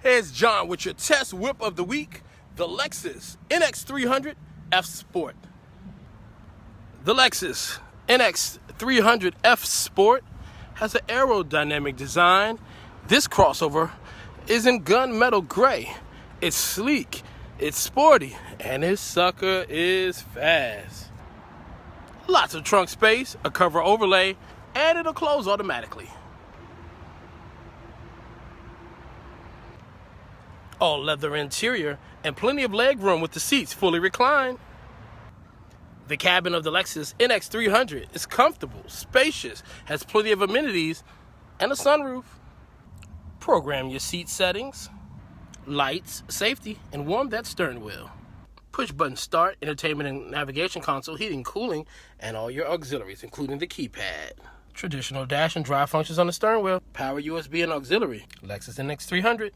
Hey, it's John with your test whip of the week, the Lexus NX300 F Sport. The Lexus NX300 F Sport has an aerodynamic design. This crossover is in gunmetal gray. It's sleek, it's sporty, and this sucker is fast. Lots of trunk space, a cover overlay, and it'll close automatically. All leather interior and plenty of leg room with the seats fully reclined. The cabin of the Lexus NX300 is comfortable, spacious, has plenty of amenities, and a sunroof. Program your seat settings, lights, safety, and warm that steering wheel. Push button start, entertainment and navigation console, heating, cooling, and all your auxiliaries, including the keypad. Traditional dash and drive functions on the steering wheel. Power USB and auxiliary. Lexus NX300.